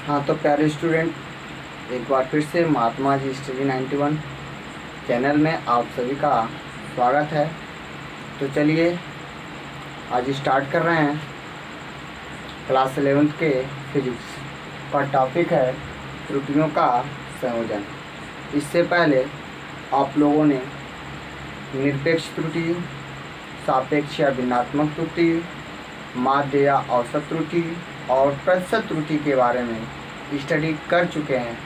हाँ तो प्यारे स्टूडेंट, एक बार फिर से महात्मा जी स्टडी 91 चैनल में आप सभी का स्वागत है। तो चलिए आज स्टार्ट कर रहे हैं। क्लास 11th के फिजिक्स का टॉपिक है त्रुटियों का संयोजन। इससे पहले आप लोगों ने निरपेक्ष त्रुटि, सापेक्ष या भिन्नात्मक त्रुटि, माध्य या औसत त्रुटि और प्रतिशत त्रुटि के बारे में स्टडी कर चुके हैं।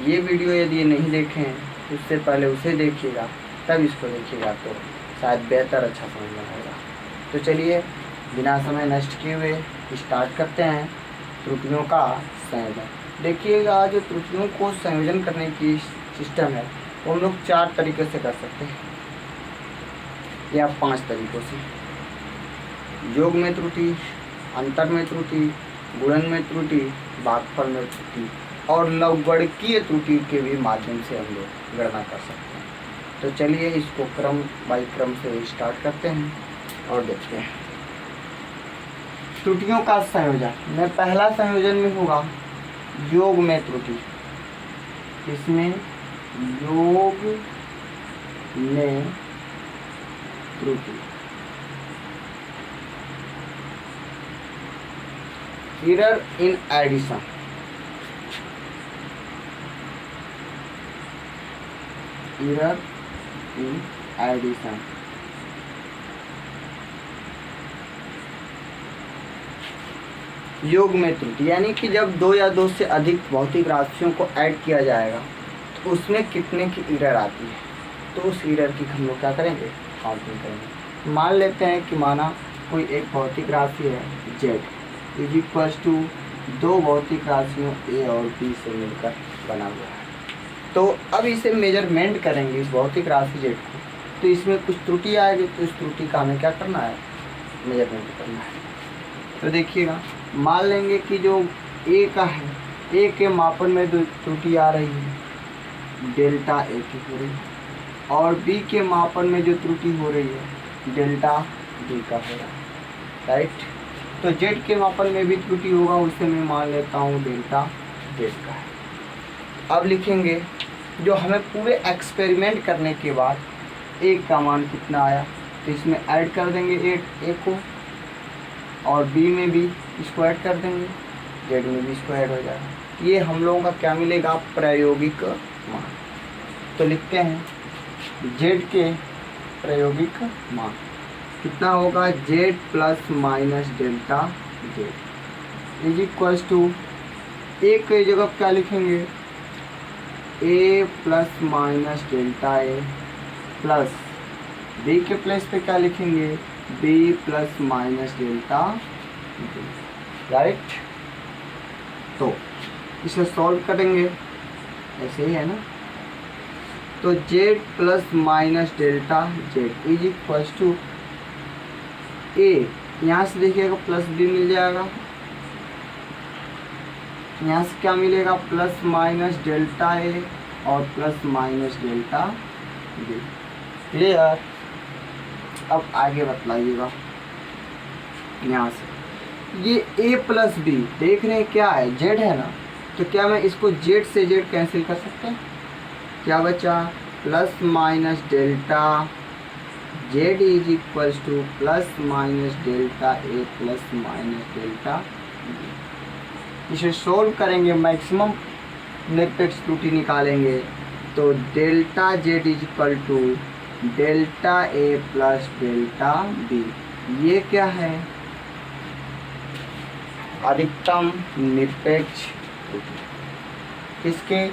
ये वीडियो यदि नहीं देखें तो उससे पहले उसे देखिएगा, तब इसको देखिएगा तो शायद बेहतर अच्छा समझ में आएगा। तो चलिए बिना समय नष्ट किए हुए स्टार्ट करते हैं त्रुटियों का संयोजन। देखिएगा, जो त्रुटियों को संयोजन करने की सिस्टम है वो हम लोग 4 तरीके से कर सकते हैं या 5 तरीक़ों से। योग में त्रुटि, अंतर में त्रुटि, गुणन में त्रुटि, भागफल में त्रुटि और लवगणकीय त्रुटि के भी माध्यम से हम लोग गणना कर सकते हैं। तो चलिए इसको क्रम बाई क्रम से स्टार्ट करते हैं और देखते हैं त्रुटियों का संयोजन। में पहला संयोजन में होगा योग में त्रुटि। इसमें योग में त्रुटि, error in addition, error in addition, योग में त्रुटि यानी कि जब 2 या 2 से अधिक भौतिक राशियों को ऐड किया जाएगा तो उसमें कितने की एरर आती है, तो उस एरर की हम लोग क्या करेंगे, काउंटिंग करेंगे। मान लेते हैं कि माना कोई एक भौतिक राशि है z इज इक्वल्स टू 2 भौतिक राशियों a और b से मिलकर बना हुआ है। तो अब इसे मेजरमेंट करेंगे इस भौतिक राशि z को, तो इसमें कुछ त्रुटि आएगी, तो इस त्रुटि का हमें क्या करना है, मेजरमेंट करना है। तो देखिएगा, मान लेंगे कि जो a का है, a के मापन में त्रुटि आ रही है डेल्टा a की हो रही है, और b के मापन में जो त्रुटि हो रही है डेल्टा b का हो रहा है, राइट। तो z के मापन में भी त्रुटि होगा, उसे मैं मान लेता हूँ डेल्टा z का है। अब लिखेंगे जो हमें पूरे एक्सपेरिमेंट करने के बाद a का मान कितना आया, तो इसमें ऐड कर देंगे a को, और b में भी इसको ऐड कर देंगे, z में भी इसको ऐड हो जाएगा। ये हम लोगों का क्या मिलेगा, प्रायोगिक मान। तो लिखते हैं z के प्रायोगिक मान कितना होगा, z plus minus delta z is equals to a की जगह क्या लिखेंगे, a plus minus delta a plus b के प्लेस पे क्या लिखेंगे, b plus minus delta b, right. तो इसे सॉल्व करेंगे, ऐसे ही है ना। तो z plus minus delta z is equals to a, यहाँ से देखिएगा प्लस b मिल जाएगा, यहाँ से क्या मिलेगा, प्लस माइनस डेल्टा a और plus minus delta b। Clear. अब आगे बतलाइएगा, यहाँ से ये a प्लस b देख रहे हैं क्या है, z है ना, तो क्या मैं इसको z से z कैंसिल कर सकते हैं, क्या बचा, plus minus delta z is equals to plus minus delta a plus minus delta b। इसे सोल्व करेंगे, मैक्सिमम निरपेक्ष त्रुटि निकालेंगे, तो delta z is equal to delta a plus delta b। ये क्या है, अधिकतम निरपेक्ष त्रुटि, किसके,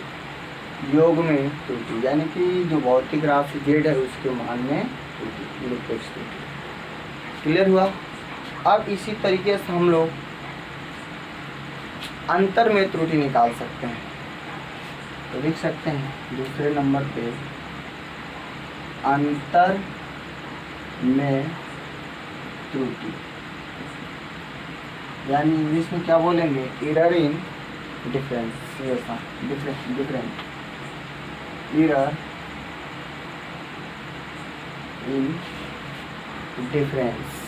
योग में त्रुटि, यानी कि जो भौतिक राशि z है उसके मान में त्रुटि, निरपेक्ष त्रुटि। क्लियर हुआ। अब इसी तरीके से हम लोग अंतर में त्रुटि निकाल सकते हैं। तो लिख सकते हैं दूसरे नंबर पे अंतर में त्रुटि, यानी इंग्लिश में क्या बोलेंगे, error in differentiation, different error in difference.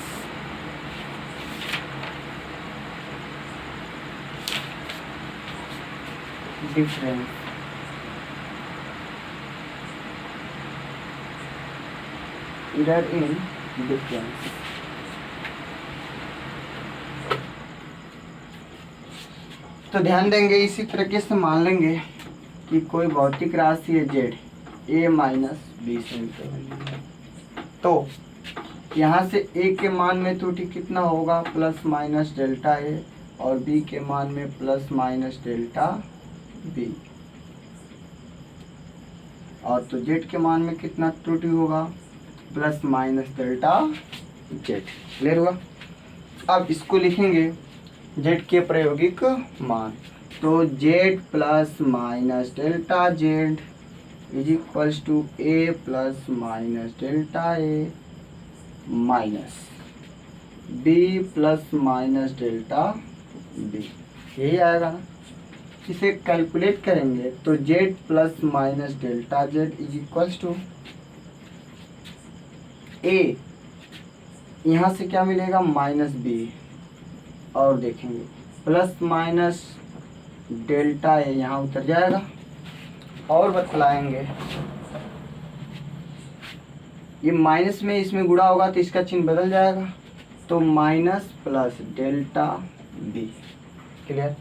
Difference error in difference. तो ध्यान देंगे, इसी तरीके से मान लेंगे कि कोई भौतिक राशि है Z A minus B centimetre, तो यहाँ से ए के मान में त्रुटि कितना होगा, प्लस माइनस डेल्टा ए, और बी के मान में प्लस माइनस डेल्टा बी, और तो जेड के मान में कितना त्रुटि होगा, plus minus delta Z. Clear हुआ। अब इसको लिखेंगे जेड के प्रायोगिक मान, तो Z plus minus delta Z is equals to A plus minus delta A minus B plus minus delta B, यही आएगा ना। इसे कैलकुलेट करेंगे तो Z plus minus delta Z is equals to A, यहाँ से क्या मिलेगा, माइनस बी, और देखेंगे प्लस माइनस डेल्टा ए यहाँ उतर जाएगा, और बतलाएंगे ये माइनस में इसमें गुणा होगा तो इसका चिन्ह बदल जाएगा, तो minus plus delta B. Clear.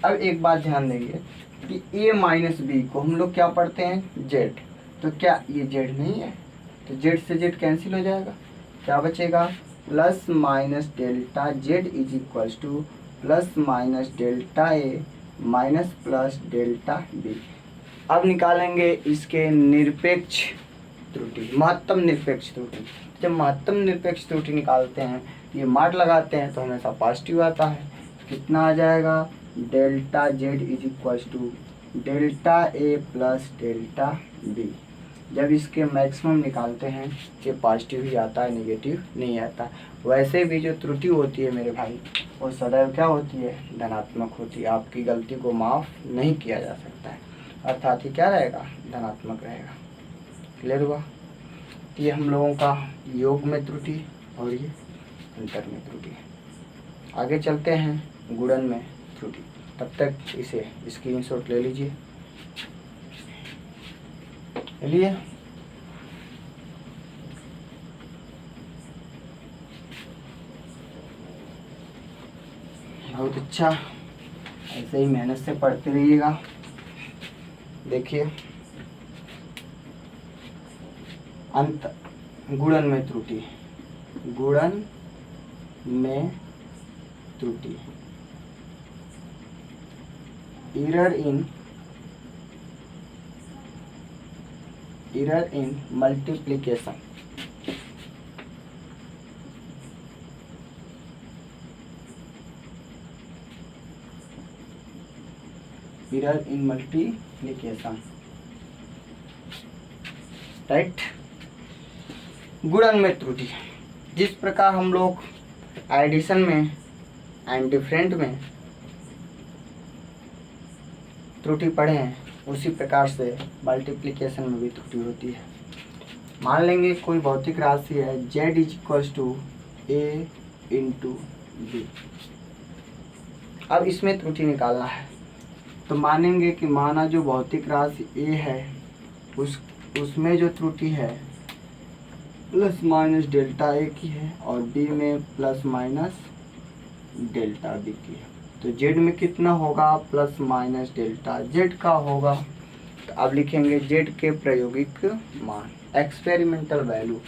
अब एक बात ध्यान देंगे कि ए माइनस बी को हम लोग क्या पढ़ते हैं, जेड, तो क्या ये जेड नहीं है, तो जेड से जेड कैंसिल हो जाएगा, क्या बचेगा, plus minus delta Z is equals to plus minus delta A minus plus delta B. अब निकालेंगे इसके निरपेक्ष त्रुटि, महत्तम निरपेक्ष त्रुटि। जब महत्तम निरपेक्ष त्रुटि निकालते हैं, ये मार्क लगाते हैं तो हमेशा पॉजिटिव आता है। कितना आ जाएगा, delta Z is equals to delta A plus delta B. जब इसके मैक्सिमम निकालते हैं ये पॉजिटिव ही आता है, निगेटिव नहीं आता। वैसे भी जो त्रुटि होती है मेरे भाई, वो सदैव क्या होती है, धनात्मक होती है। आपकी गलती को माफ़ नहीं किया जा सकता है, अर्थात ही क्या रहेगा, धनात्मक रहेगा। क्लियर हुआ। ये हम लोगों का योग में त्रुटि और ये अंतर में त्रुटि। आगे चलते हैं गुणन में त्रुटि, तब तक इसे स्क्रीनशॉट ले लीजिए। चलिए बहुत अच्छा, ऐसे ही मेहनत से पढ़ते रहिएगा। देखिए अंत गुणन में त्रुटि, गुणन में त्रुटि, error in multiplication. Error in multiplication, right. गुणन में त्रुटि, जिस प्रकार हम लोग एडिशन में एंड डिफरेंट में त्रुटि पढ़े हैं, उसी प्रकार से मल्टीप्लिकेशन में भी त्रुटि होती है। मान लेंगे कोई भौतिक राशि है z is equals to A into B. अब इसमें त्रुटि निकालना है, तो मानेंगे कि माना जो भौतिक राशि ए है उसमें जो त्रुटि है प्लस माइनस डेल्टा ए की है, और बी में प्लस माइनस डेल्टा बी की है। तो जेड में कितना होगा, प्लस माइनस डेल्टा जेड का होगा। तो अब लिखेंगे जेड के प्रायोगिक मान, एक्सपेरिमेंटल वैल्यू।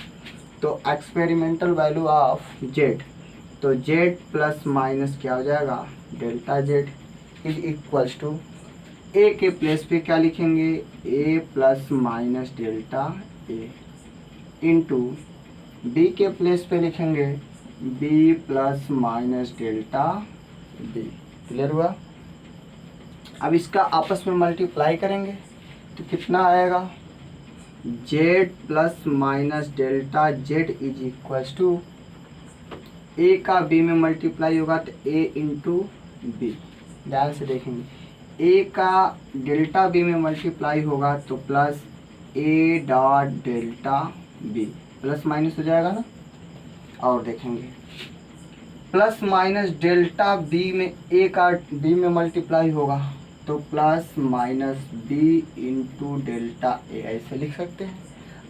तो एक्सपेरिमेंटल वैल्यू ऑफ जेड, तो जेड प्लस माइनस क्या हो जाएगा, delta Z is equals to A के प्लेस पे क्या लिखेंगे, A plus minus delta A into B के प्लेस पे लिखेंगे B plus minus delta B. Clear हुआ। अब इसका आपस में मल्टीप्लाई करेंगे तो कितना आएगा, Z plus minus delta Z is equals to A का बी में मल्टीप्लाई होगा तो ए इंटू बी। ध्यान से देखेंगे, ए का डेल्टा बी में मल्टीप्लाई होगा तो plus A dot delta B, plus minus हो जाएगा ना। और देखेंगे प्लस माइनस डेल्टा बी में ए का बी में मल्टीप्लाई होगा तो plus minus B into delta A ऐसे लिख सकते हैं।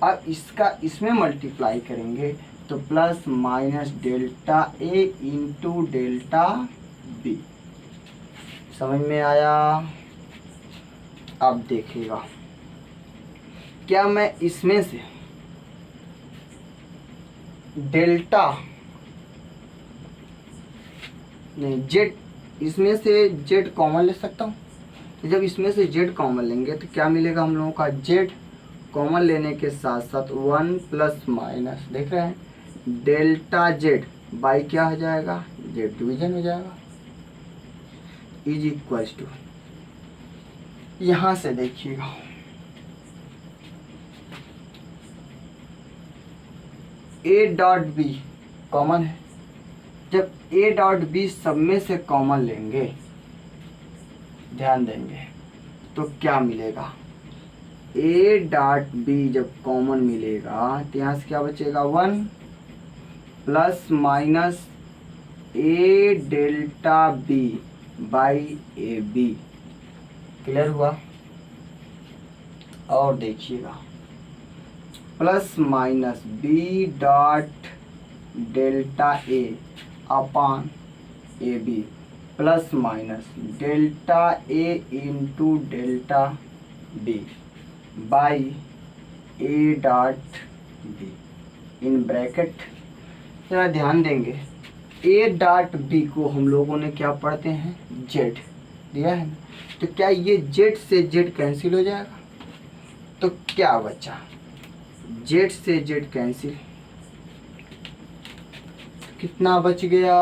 अब इसका इसमें मल्टीप्लाई करेंगे तो plus minus delta A into delta B. समझ में आया? अब देखिएगा, क्या मैं इसमें से डेल्टा नहीं जेड, इसमें से जेड कॉमन ले सकता हूँ। तो जब इसमें से जेड कॉमन लेंगे तो क्या मिलेगा हम लोगों का, जेड कॉमन लेने के साथ साथ 1 प्लस माइनस देख रहे हैं डेल्टा जेड बाई क्या हो जाएगा, जेड डिवीजन हो जाएगा, इज इक्वल्स टू, यहाँ से देखिएगा ए डॉट बी कॉमन है। जब ए डॉट बी सब में से कॉमन लेंगे, ध्यान देंगे तो क्या मिलेगा, ए डॉट बी जब कॉमन मिलेगा तो यहाँ से क्या बचेगा 1 plus minus A delta B by A B. Clear हुआ? और देखिएगा plus minus B dot delta A upon A B plus minus delta A into delta B by A dot B in bracket. जरा ध्यान देंगे, ए dot B को हम लोगों ने क्या पढ़ते हैं, जेड दिया है ना, तो क्या ये जेड से जेड कैंसिल हो जाएगा, तो क्या बचा, जेड से जेड कैंसिल, कितना बच गया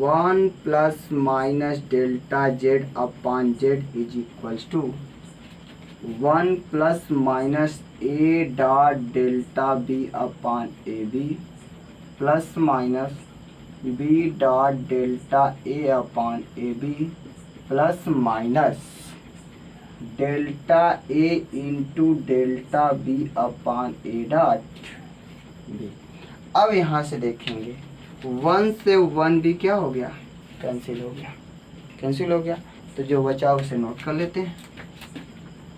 1 plus minus delta Z upon Z is equals to 1 plus minus A dot delta B upon A B plus minus B dot delta A upon A B plus minus delta A into delta B upon A dot B. अब यहाँ से देखेंगे 1 से 1 भी क्या हो गया, cancel हो गया, कैंसिल हो गया, तो जो बचा उसे नोट कर लेते हैं,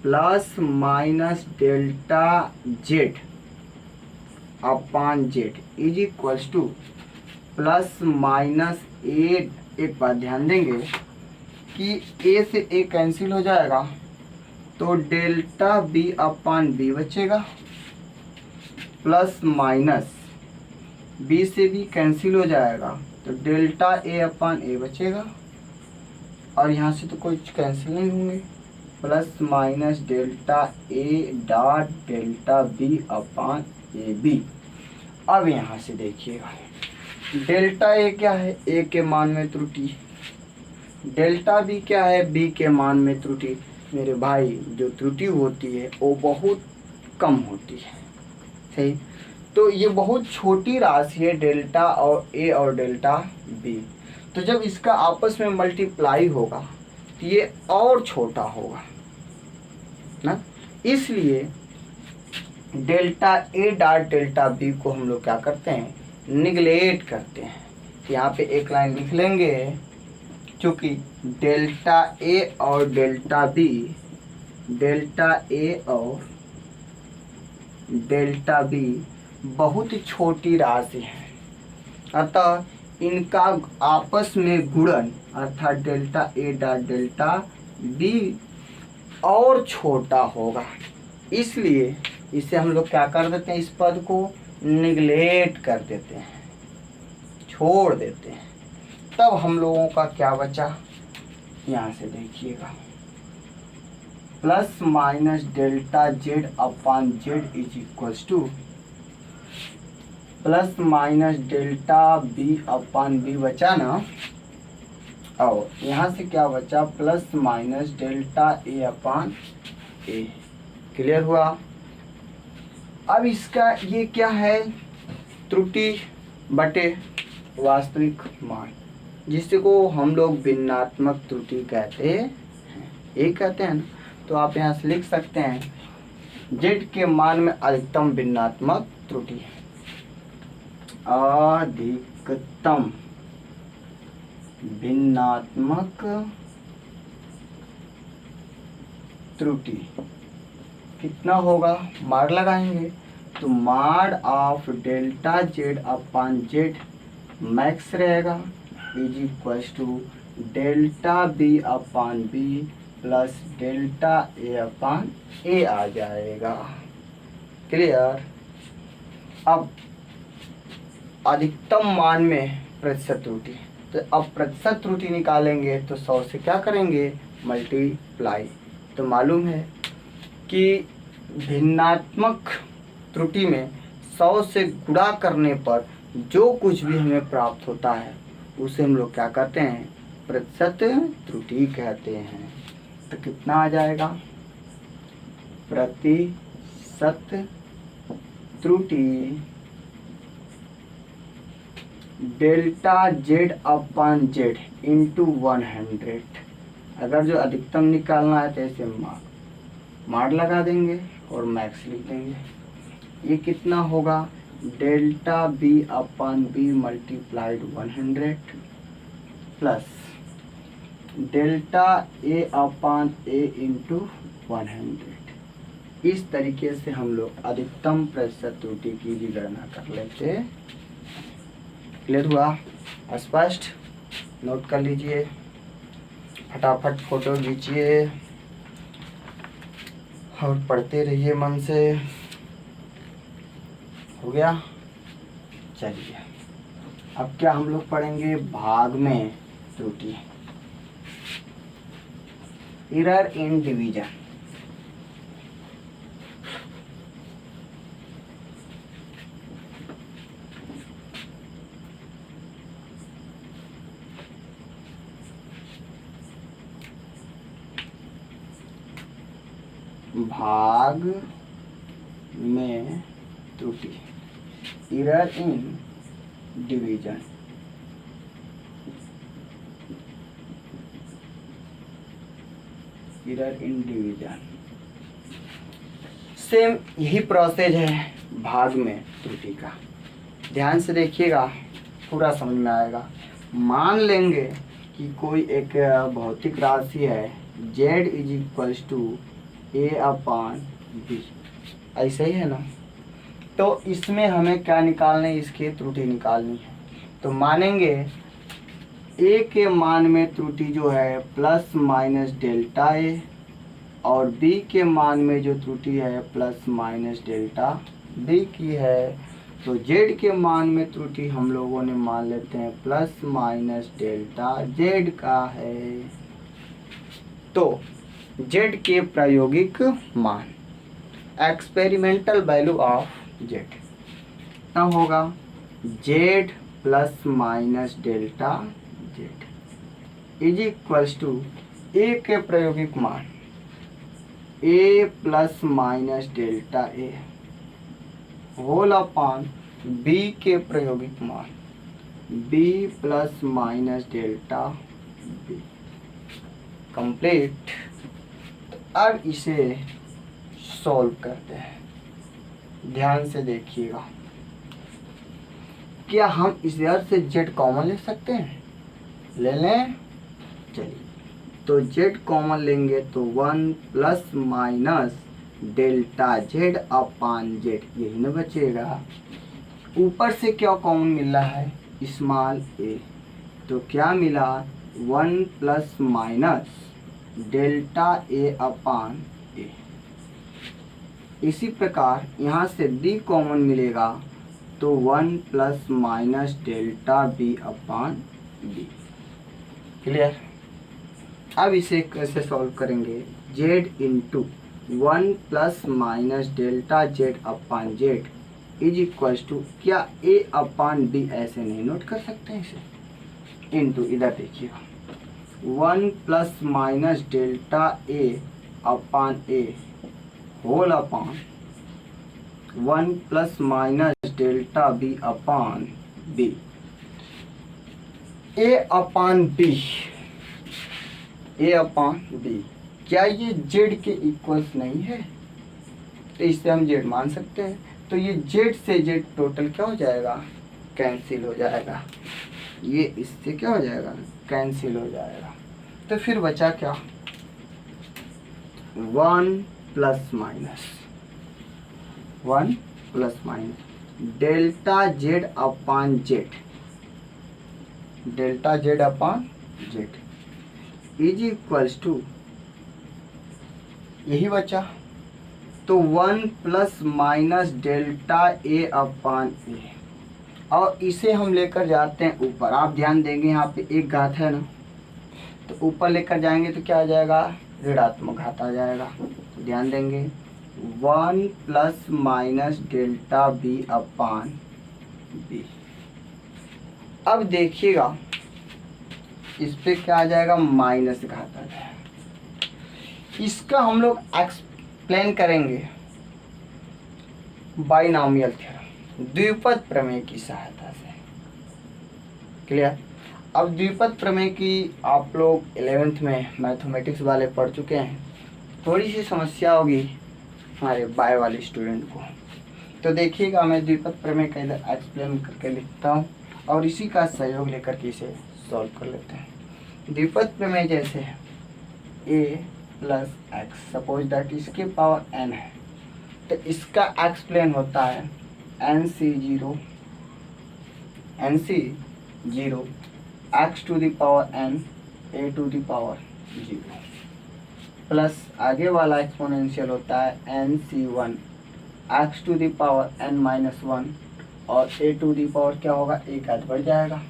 plus minus delta Z upon Z is equals to plus minus A. एक बात ध्यान देंगे कि ए से ए कैंसिल हो जाएगा तो डेल्टा बी अपान बी बचेगा, प्लस माइनस बी से बी कैंसिल हो जाएगा तो डेल्टा ए अपान ए बचेगा, और यहाँ से तो कुछ कैंसिल नहीं होंगे, plus minus delta A dot delta B upon A B. अब यहाँ से देखिएगा डेल्टा ए क्या है, ए के मान में त्रुटि, डेल्टा बी क्या है, बी के मान में त्रुटि। मेरे भाई जो त्रुटि होती है वो बहुत कम होती है, सही, तो ये बहुत छोटी राशि है डेल्टा और ए और डेल्टा बी, तो जब इसका आपस में मल्टीप्लाई होगा तो ये और छोटा होगा ना, इसलिए delta A dot delta B को हम लोग क्या करते हैं, निगलेक्ट करते हैं। यहाँ पे एक लाइन लिख लेंगे, क्योंकि डेल्टा ए और डेल्टा बी, डेल्टा ए और डेल्टा बी बहुत छोटी राशि है, अतः इनका आपस में गुणन अर्थात delta A dot delta B और छोटा होगा, इसलिए इसे हम लोग क्या कर देते हैं, इस पद को निगलेक्ट कर देते हैं, छोड़ देते हैं। तब हम लोगों का क्या बचा, यहाँ से देखिएगा plus minus delta Z upon Z is equals to plus minus delta B upon B बचा ना, और यहाँ से क्या बचा, plus minus delta A upon A. Clear हुआ? अब इसका ये क्या है, त्रुटि बटे वास्तविक मान, जिसको हम लोग भिन्नात्मक त्रुटि कहते हैं, ये कहते हैं ना, तो आप यहाँ से लिख सकते हैं जेड के मान में अधिकतम भिन्नात्मक त्रुटि, अधिकतम भिन्नात्मक त्रुटि कितना होगा, माड लगाएंगे तो mod of delta Z upon Z max रहेगा is equals to delta B upon B plus delta A upon A आ जाएगा। क्लियर। अब अधिकतम मान में प्रतिशत त्रुटि, तो अब प्रतिशत त्रुटि निकालेंगे तो 100 से क्या करेंगे, मल्टीप्लाई। तो मालूम है कि भिन्नात्मक त्रुटि में 100 से गुणा करने पर जो कुछ भी हमें प्राप्त होता है उसे हम लोग क्या कहते हैं, प्रतिशत त्रुटि कहते हैं। तो कितना आ जाएगा, प्रतिशत त्रुटि delta Z upon Z into 100। अगर जो अधिकतम निकालना है तो ऐसे माड लगा देंगे और मैक्स लिख देंगे। ये कितना होगा, delta B upon B multiplied 100 plus delta A upon A into 100। इस तरीके से हम लोग अधिकतम प्रतिशत त्रुटि की भी गणना कर लेते। क्लियर हुआ, स्पष्ट। नोट कर लीजिए, फटाफट फोटो खींचिए और पढ़ते रहिए मन से। हो गया। चलिए अब क्या हम लोग पढ़ेंगे, भाग में त्रुटि, एरर इन डिवीजन। भाग में त्रुटि, error in division. Error in division same यही प्रोसेस है भाग में त्रुटि का। ध्यान से देखिएगा, पूरा समझ में आएगा। मान लेंगे कि कोई एक भौतिक राशि है z is equals to A upon B, ऐसे ही है ना। तो इसमें हमें क्या निकालना है, इसकी त्रुटि निकालनी है। तो मानेंगे ए के मान में त्रुटि जो है प्लस माइनस डेल्टा ए और बी के मान में जो त्रुटि है प्लस माइनस डेल्टा बी की है। तो जेड के मान में त्रुटि हम लोगों ने मान लेते हैं प्लस माइनस डेल्टा जेड का है। तो जेड के प्रायोगिक मान, एक्सपेरिमेंटल वैल्यू ऑफ जेड कितना होगा, Z plus minus delta Z is equals to A के प्रायोगिक मान A plus minus delta A whole upon B के प्रायोगिक मान B plus minus delta B. Complete. अब इसे सॉल्व करते हैं। ध्यान से देखिएगा, क्या हम इस अर्थ से जेड कॉमन ले सकते हैं, ले लें। चलिए, तो जेड कॉमन लेंगे तो 1 plus minus delta Z upon Z, यही ना बचेगा। ऊपर से क्या कॉमन मिल रहा है, स्मॉल ए, तो क्या मिला 1 plus minus delta A upon A. इसी प्रकार यहाँ से डी कॉमन मिलेगा तो 1 plus minus delta B upon B. Clear. अब इसे कैसे सॉल्व करेंगे, Z into 1 plus minus delta Z upon Z is equals to, क्या ए अपान बी ऐसे नहीं नोट कर सकते हैं इसे, इंटू इधर देखिएगा 1 plus minus delta A upon A whole upon 1 plus minus delta B upon B. A upon B, A upon B, क्या ये जेड के इक्वल्स नहीं है, तो इससे हम जेड मान सकते हैं। तो ये जेड से जेड टोटल क्या हो जाएगा, कैंसिल हो जाएगा। ये इससे क्या हो जाएगा, कैंसिल हो जाएगा। तो फिर बचा क्या, 1 plus minus delta Z upon Z is equals to, यही बचा, तो 1 plus minus delta A upon A, और इसे हम लेकर जाते हैं ऊपर। आप ध्यान देंगे यहाँ पे एक घात है ना, तो ऊपर लेकर जाएंगे तो क्या आ जाएगा, ऋणात्मक घात आ जाएगा। तो ध्यान देंगे 1 plus minus delta B upon B. अब देखिएगा इस पे क्या आ जाएगा, माइनस घात आ जाएगा। इसका हम लोग एक्सप्लेन करेंगे बाइनॉमियल थ्योरम, द्विपद प्रमेय की सहायता से। क्लियर। अब द्विपद प्रमेय की आप लोग 11th में मैथमेटिक्स वाले पढ़ चुके हैं, थोड़ी सी समस्या होगी हमारे बाय वाले स्टूडेंट को। तो देखिएगा मैं द्विपद प्रमेय का इधर एक्सप्लेन करके लिखता हूँ और इसी का सहयोग लेकर के इसे सॉल्व कर लेते हैं। द्विपद प्रमेय जैसे है a plus X, suppose that इसके पावर n है, तो इसका एक्सप्लेन होता है nc0 x to the power n a to the power 0 plus आगे वाला एक्सपोनेंशियल होता है nc1 x to the power n minus 1 और a टू द पावर क्या होगा, एक घात बढ़ जाएगा।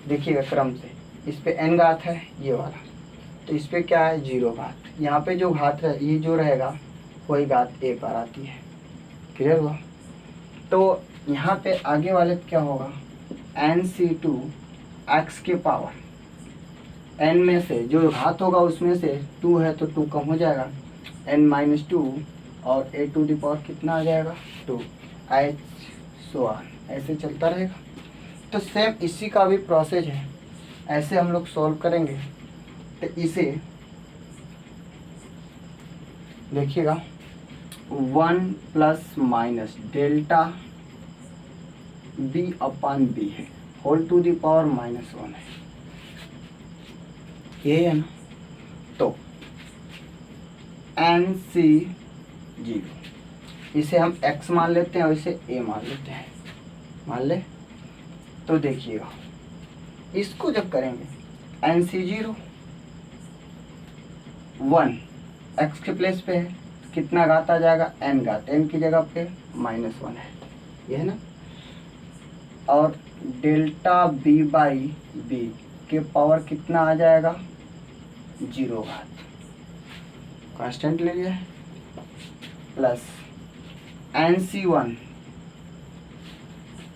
देखिएगा क्रम से, इस पे n घात है ये वाला, तो इस पे क्या है 0 घात। यहाँ पे जो घात है ये जो रहेगा वही घात एक बार आती है। क्लियर हुआ। तो यहाँ पे आगे वाले क्या होगा, nc2 x के पावर n में से जो घात होगा उसमें से 2 है तो 2 कम हो जाएगा, n माइनस 2 और a टू द पावर कितना आ जाएगा 2, h सो ऑन, ऐसे चलता रहेगा। तो सेम इसी का भी प्रोसेस है, ऐसे हम लोग सॉल्व करेंगे। तो इसे देखिएगा 1 plus minus delta B upon B है, whole to the power minus 1 है, ये है ना। तो nc0 इसे हम x मान लेते हैं और इसे a मान लेते हैं, मान ले। तो देखिएगा इसको जब करेंगे nc0 1 x के प्लेस पे है, कितना घात आ जाएगा, n घात, n की जगह पे माइनस 1 है, ये है ना। और डेल्टा b बाई बी के पावर कितना आ जाएगा 0 घात, कांस्टेंट ले लिया है, प्लस nc1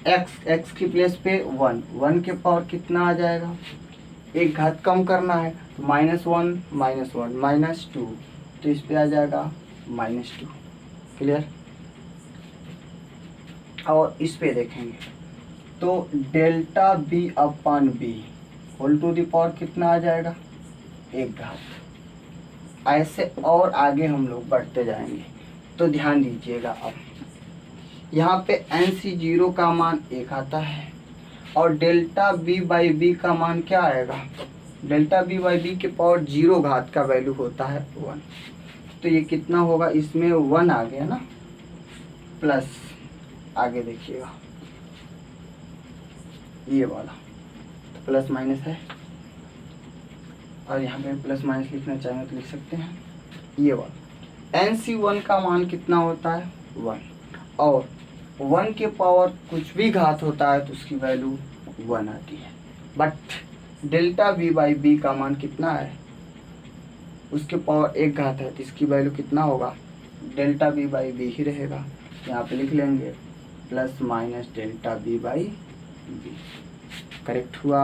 x की प्लेस पे 1 के पावर कितना आ जाएगा, एक घात कम करना है तो -1 -2, तो इस पे आ जाएगा -2। क्लियर। और इस पे देखेंगे तो delta B upon B whole to the power कितना आ जाएगा, एक घात। ऐसे और आगे हम लोग बढ़ते जाएंगे। तो ध्यान दीजिएगा, अब यहाँ पे nc0 का मान 1 आता है और डेल्टा b बाई बी का मान क्या आएगा, डेल्टा b बाई बी के पावर 0 घात का वैल्यू होता है 1। तो ये कितना होगा, इसमें 1 आ गया ना, प्लस आगे देखिएगा ये वाला, तो प्लस माइनस है, और यहाँ पे प्लस माइनस लिखना चाहेंगे तो लिख सकते हैं। ये वाला nc1 का मान कितना होता है 1, और 1 के पावर कुछ भी घात होता है तो उसकी वैल्यू 1 आती है। But delta B by B का मान कितना है, उसके पावर एक घात है तो इसकी वैल्यू कितना होगा, डेल्टा बी बाई बी ही रहेगा। यहाँ पे लिख लेंगे plus minus delta B by B. Correct हुआ।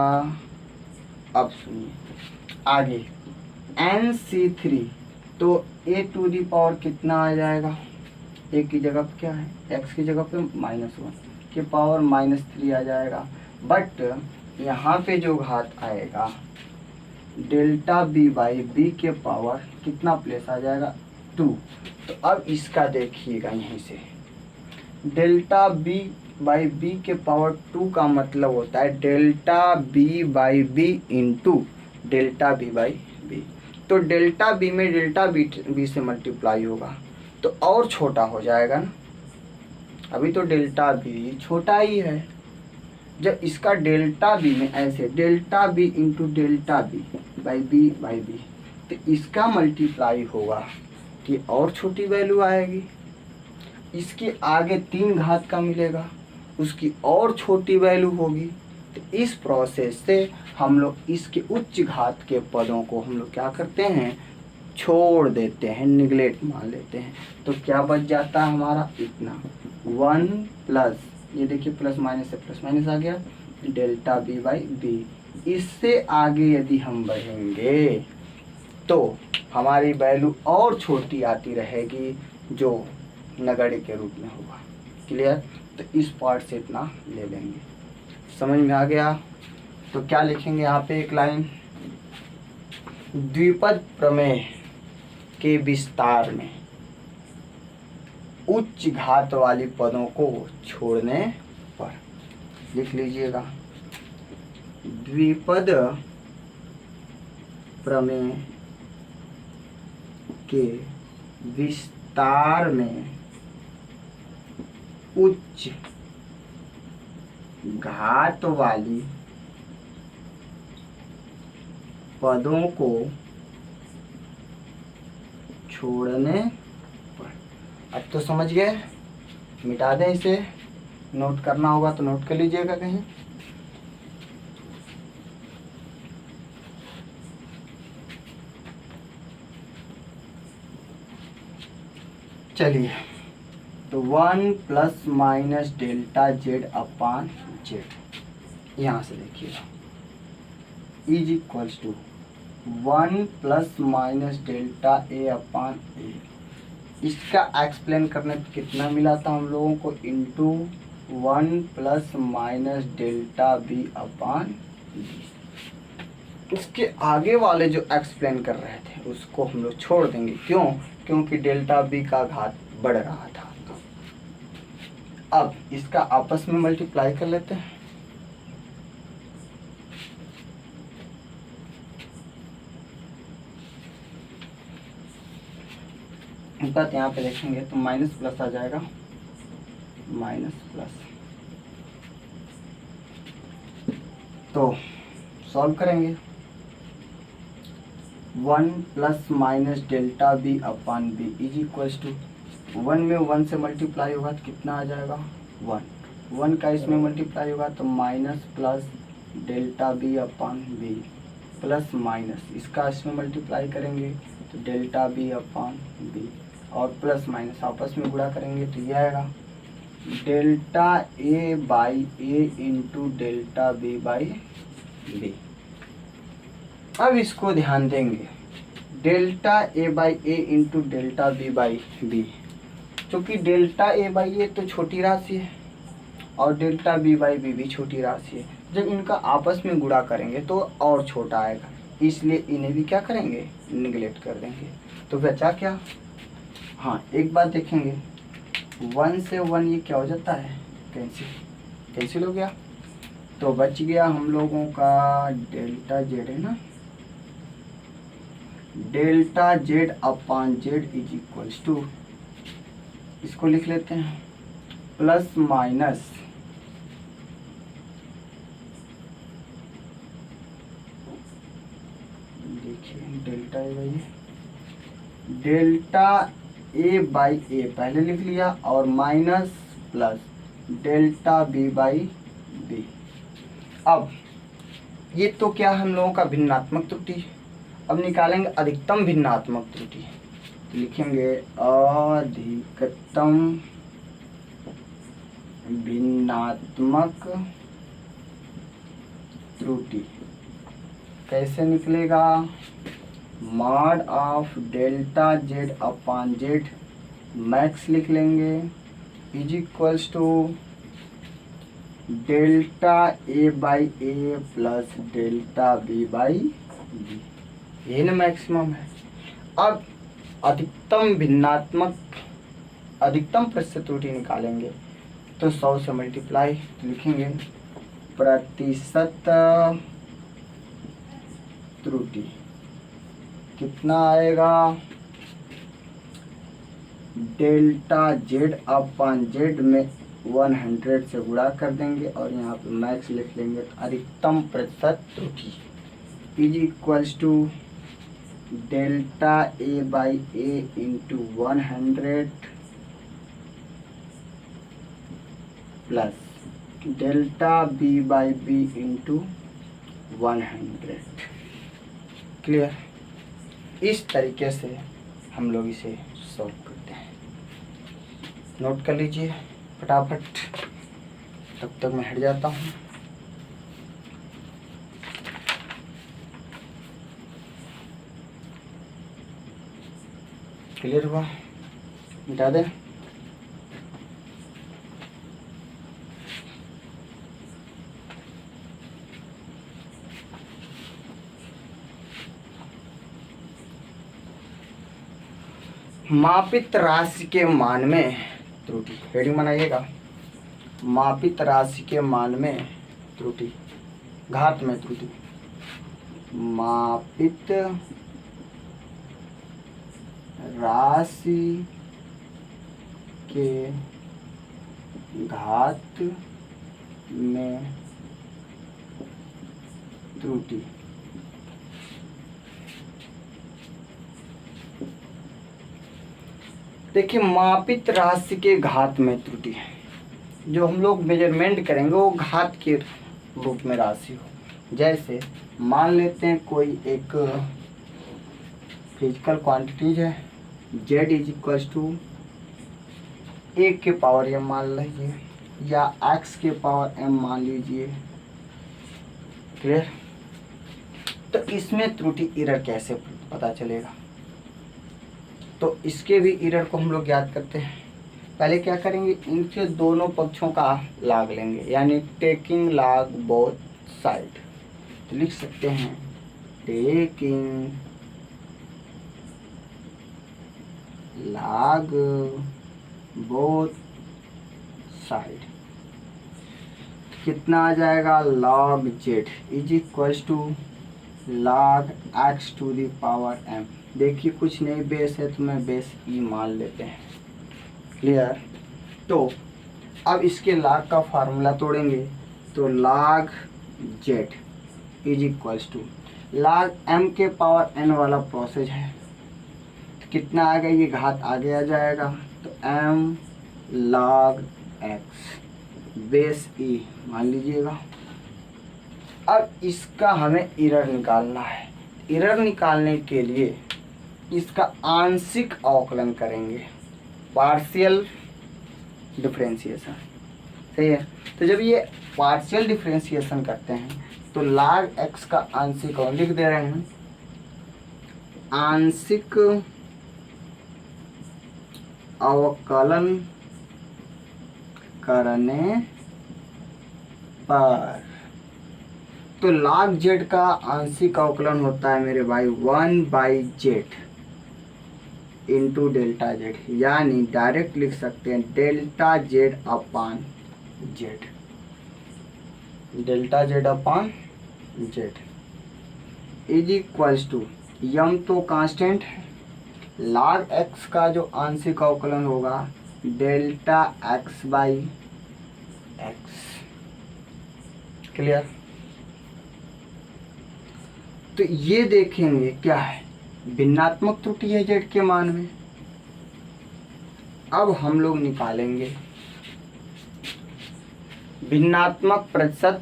अब सुनिए आगे nc3, तो a टू दी पावर कितना आ जाएगा, a की जगह पे क्या है, x की जगह पे -1 के पावर -3 आ जाएगा। बट यहाँ पे जो घात आएगा डेल्टा b बाई बी के पावर कितना प्लेस आ जाएगा 2। तो अब इसका देखिएगा, यहीं से डेल्टा b बाई बी के पावर 2 का मतलब होता है delta b by B into delta b by B. तो डेल्टा बी में डेल्टा बी से मल्टीप्लाई होगा तो और छोटा हो जाएगा ना। अभी तो डेल्टा बी छोटा ही है, जब इसका डेल्टा बी में ऐसे delta B into delta B by B तो इसका मल्टीप्लाई होगा कि और छोटी वैल्यू आएगी। इसके आगे 3 घात का मिलेगा, उसकी और छोटी वैल्यू होगी। तो इस प्रोसेस से हम लोग इसके उच्च घात के पदों को हम लोग क्या करते हैं, छोड़ देते हैं, निगलेक्ट मान लेते हैं। तो क्या बच जाता है हमारा इतना 1 प्लस, ये देखिए प्लस माइनस से प्लस माइनस आ गया, डेल्टा बी बाई बी। इससे आगे यदि हम बढ़ेंगे तो हमारी वैल्यू और छोटी आती रहेगी जो नगण्य के रूप में होगा। क्लियर? तो इस पार्ट से इतना ले लेंगे। समझ में आ गया? तो क्या लिखेंगे यहाँ पे एक लाइन, द्विपद प्रमेय के विस्तार में उच्च घात वाली पदों को छोड़ने पर, लिख लीजिएगा, द्विपद प्रमेय के विस्तार में उच्च घात वाली पदों को छोड़ने पर। अब तो समझ गए, मिटा दें इसे, नोट करना होगा तो नोट कर लीजिएगा कहीं। चलिए, तो 1 plus minus delta Z upon Z, यहाँ से देखिएगा, is equals to 1 plus minus delta A upon A. इसका एक्सप्लेन करने पे कितना मिला था हम लोगों को, into 1 plus minus delta B upon B. इसके आगे वाले जो एक्सप्लेन कर रहे थे उसको हम लोग छोड़ देंगे। क्यों? क्योंकि डेल्टा बी का घात बढ़ रहा था। अब इसका आपस में मल्टीप्लाई कर लेते हैं। बात यहाँ पे देखेंगे तो माइनस प्लस आ जाएगा, माइनस प्लस। तो सॉल्व करेंगे, 1 plus minus delta B upon B is equals to 1 में 1 से मल्टीप्लाई होगा तो कितना आ जाएगा 1 का इसमें मल्टीप्लाई होगा तो minus plus delta B upon B plus minus, इसका इसमें मल्टीप्लाई करेंगे तो डेल्टा बी अपान बी और प्लस माइनस आपस में गुणा करेंगे तो ये आएगा delta A by A into delta B by B. अब इसको ध्यान देंगे, delta A by A into delta B by B, क्योंकि डेल्टा ए बाई ए तो छोटी राशि है और डेल्टा बी बाई बी भी छोटी राशि है। जब इनका आपस में गुणा करेंगे तो और छोटा आएगा, इसलिए इन्हें भी क्या करेंगे, निगलेक्ट कर देंगे। तो बचा क्या, हाँ एक बात देखेंगे, 1 से 1 ये क्या हो जाता है, कैंसिल हो गया। तो बच गया हम लोगों का डेल्टा जेड, है ना, delta Z upon Z is equals to, इसको लिख लेते हैं, प्लस माइनस देखिए delta A by delta A by A पहले लिख लिया और minus plus delta B by B. अब ये तो क्या हम लोगों का भिन्नात्मक त्रुटि। अब निकालेंगे अधिकतम भिन्नात्मक त्रुटि, लिखेंगे अधिकतम भिन्नात्मक त्रुटि। कैसे निकलेगा, mod of delta Z upon Z max लिख लेंगे is equals to delta A by A plus delta B by B, ये ना मैक्सिमम है। अब अधिकतम भिन्नात्मक अधिकतम प्रतिशत त्रुटि निकालेंगे तो 100 से मल्टीप्लाई, लिखेंगे प्रतिशत त्रुटि कितना आएगा, डेल्टा जेड अपॉन जेड में 100 से गुणा कर देंगे और यहाँ पे मैक्स लिख लेंगे। तो अधिकतम प्रतिशत त्रुटि is equals to delta A by A into 100 plus delta B by B into 100। Clear. इस तरीके से हम लोग इसे सॉल्व करते हैं। नोट कर लीजिए फटाफट, तब तक मैं हट जाता हूँ। क्लियर हुआ, मिटा दें। मापित राशि के मान में त्रुटि, हेडिंग बनाइएगा। मापित राशि के मान में त्रुटि, घात में त्रुटि। मापित राशि के घात में त्रुटि। देखिए, मापित राशि के घात में त्रुटि, जो हम लोग मेजरमेंट करेंगे वो घात के रूप में राशि हो। जैसे मान लेते हैं कोई एक फिजिकल क्वांटिटीज है, z is equals to a के पावर m मान लीजिए या x के पावर m मान लीजिए। क्लियर। तो इसमें त्रुटि एरर कैसे पता चलेगा? तो इसके भी एरर को हम लोग याद करते हैं। पहले क्या करेंगे, इनके दोनों पक्षों का लॉग लेंगे, यानी टेकिंग लॉग बोथ साइड। तो लिख सकते हैं टेकिंग लॉग बोथ साइड। कितना आ जाएगा, log Z is equals to log X to the power m। देखिए कुछ नहीं बेस है तो मैं बेस e मान लेते हैं। क्लियर। तो अब इसके लॉग का फार्मूला तोड़ेंगे तो log Z is equals to log m के पावर n वाला प्रोसेस है। तो कितना आ गया, ये घात आगे आ जाएगा। तो m log x base e मान लीजिएगा। अब इसका हमें एरर निकालना है। एरर निकालने के लिए इसका आंशिक अवकलन करेंगे, पार्शियल डिफरेंशिएशन। सही है। तो जब ये पार्शियल डिफरेंशिएशन करते हैं तो log x का आंशिक अवकलन लिख दे रहे हैं, आंशिक अवकलन करने पर तो log z का आंशिक अवकलन होता है मेरे भाई 1/z इंटू डेल्टा जेड, यानी डायरेक्ट लिख सकते हैं delta Z upon Z, delta Z upon Z is equals to यम तो कांस्टेंट है, log x का जो आंशिक अवकलन होगा delta x by x. Clear. तो ये देखेंगे क्या है, भिन्नात्मक त्रुटि है z के मान में। अब हम लोग निकालेंगे भिन्नात्मक प्रतिशत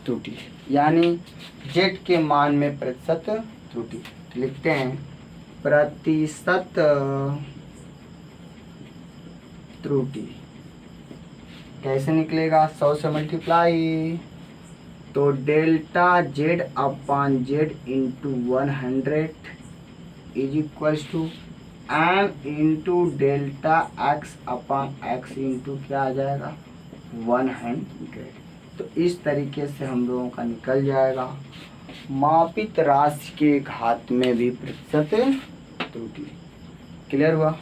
त्रुटि, यानी z के मान में प्रतिशत त्रुटि। तो लिखते हैं प्रतिशत त्रुटि। कैसे निकलेगा, 100 से मल्टीप्लाई, तो delta Z upon Z into 100 is equals to m into delta X upon X into क्या आ जाएगा 100। तो इस तरीके से हम लोगों का निकल जाएगा मापित राशि के घात में भी प्रतिशत त्रुटि। क्लियर हुआ।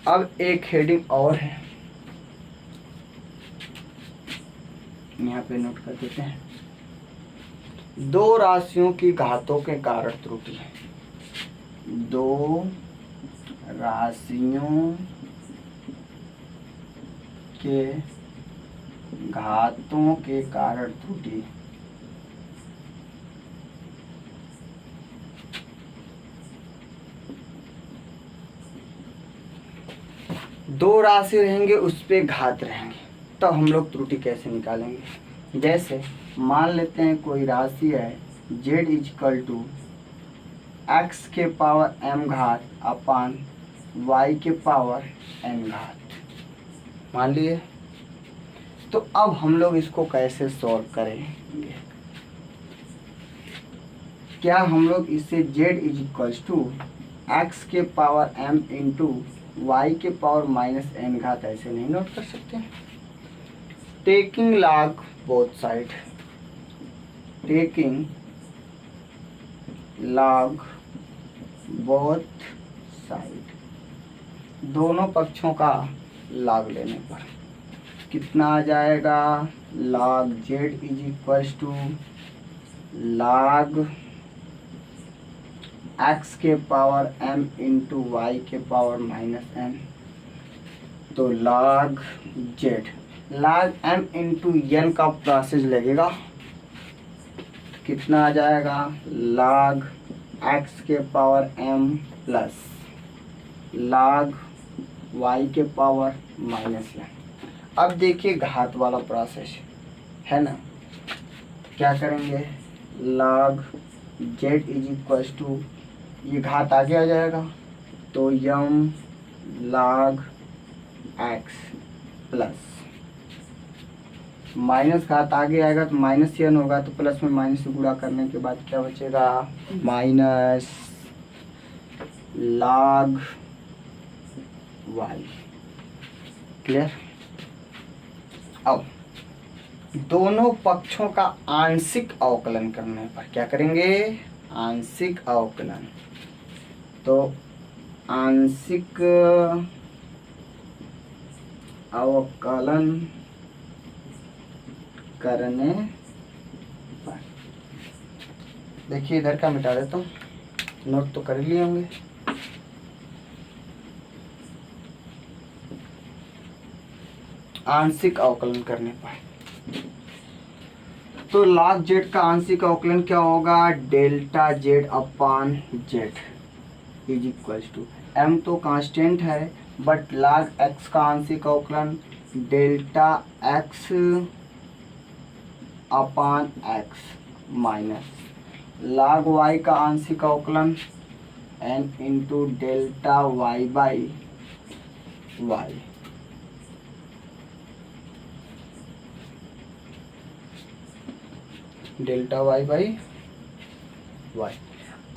अब एक हेडिंग और है, यहाँ पे नोट कर देते हैं, दो राशियों की घातों के कारण त्रुटि है। दो राशियों के घातों के कारण त्रुटि दो राशि रहेंगे उस पे घात रहेंगे, तो हम लोग त्रुटि कैसे निकालेंगे। जैसे मान लेते हैं कोई राशि है z इजकल टू एक्स के पावर m घात अपान y के पावर n घात, मान लिए। तो अब हम लोग इसको कैसे सॉल्व करेंगे। क्या हम लोग इसे z इजकल टू एक्स के पावर m इंटू y के पावर माइनस n घात ऐसे नहीं नोट कर सकते। Taking log both side, taking log both side, दोनों पक्षों का लॉग लेने पर कितना आ जाएगा। Log z is equal to log x के पावर m इंटू वाई के पावर माइनस n, तो log z log m into n का प्रोसेस लगेगा, कितना आ जाएगा। log x के power m plus log y के पावर माइनस n। अब देखिए घात वाला प्रोसेस है ना, क्या करेंगे। log z is equal to, ये घात आगे आ जाएगा तो m log x plus minus घात आगे आएगा तो माइनस n होगा, तो प्लस में माइनस से गुणा करने के बाद क्या बचेगा, माइनस log y। क्लियर। अब दोनों पक्षों का आंशिक अवकलन करने पर क्या करेंगे, आंशिक अवकलन। तो आंशिक अवकलन करने पर, देखिए इधर का मिटा देता हूँ, नोट तो कर लिए होंगे। आंशिक अवकलन करने पर तो log z का आंशिक अवकलन क्या होगा, delta z upon z is equal to, m तो कांस्टेंट है बट log x का आंशिक अवकलन delta x upon x minus log y का आंशिक अवकलन n into delta y by y। Delta y by y।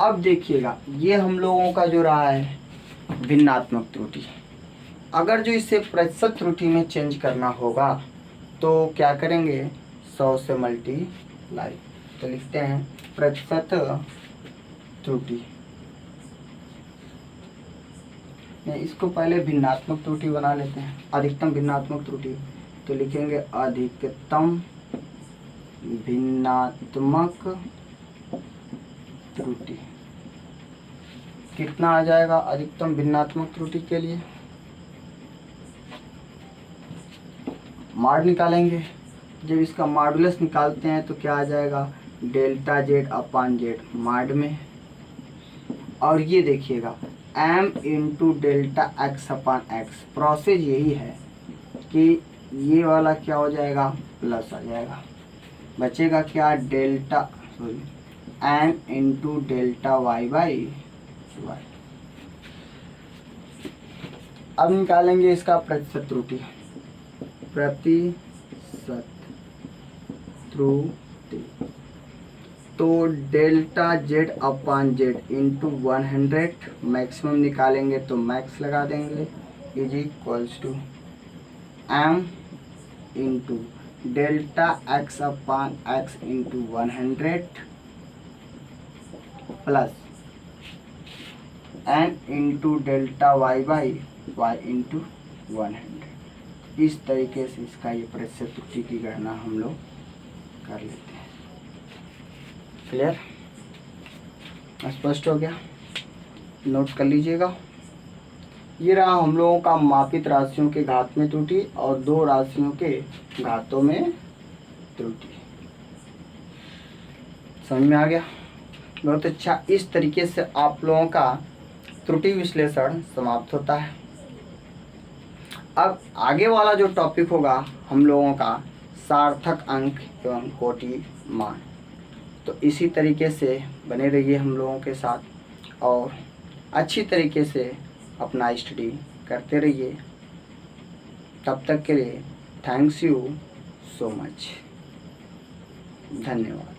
अब देखिएगा ये हम लोगों का जो रहा है भिन्नात्मक त्रुटि, अगर जो इसे प्रतिशत त्रुटि में चेंज करना होगा तो क्या करेंगे, 100 से मल्टीप्लाई, तो लिखते हैं प्रतिशत त्रुटि। नहीं, इसको पहले भिन्नात्मक त्रुटि बना लेते हैं, अधिकतम भिन्नात्मक त्रुटि, तो लिखेंगे अधिकतम भिन्नात्मक त्रुटि। कितना आ जाएगा अधिकतम भिन्नात्मक त्रुटि के लिए, मॉड निकालेंगे। जब इसका मॉडुलस निकालते हैं तो क्या आ जाएगा, delta z upon z mod में, और ये देखिएगा m into delta x upon x। Process यही है कि ये वाला क्या हो जाएगा, प्लस आ जाएगा, बचेगा क्या, delta m into delta y by y। अब निकालेंगे इसका प्रतिशत त्रुटि, प्रतिशत त्रुटि। तो delta z upon z into 100, maximum निकालेंगे तो मैक्स लगा देंगे, is equals to m into delta x upon x into 100 plus n into delta y by y into 100। इस तरीके से इसका ये प्रतिशत त्रुटि की गणना हम लोग कर लेते हैं। क्लियर, स्पष्ट हो गया। नोट कर लीजिएगा। ये रहा हम लोगों का मापित राशियों के घात में त्रुटि और 2 राशियों के घातों में त्रुटि। समझ में आ गया? बहुत अच्छा। इस तरीके से आप लोगों का त्रुटि विश्लेषण समाप्त होता है। अब आगे वाला जो टॉपिक होगा हम लोगों का सार्थक अंक एवं कोटि मान। तो इसी तरीके से बने रहिए हम लोगों के साथ और अच्छी तरीके से अपना स्टडी करते रहिए। तब तक के लिए थैंक्स यू सो मच। धन्यवाद।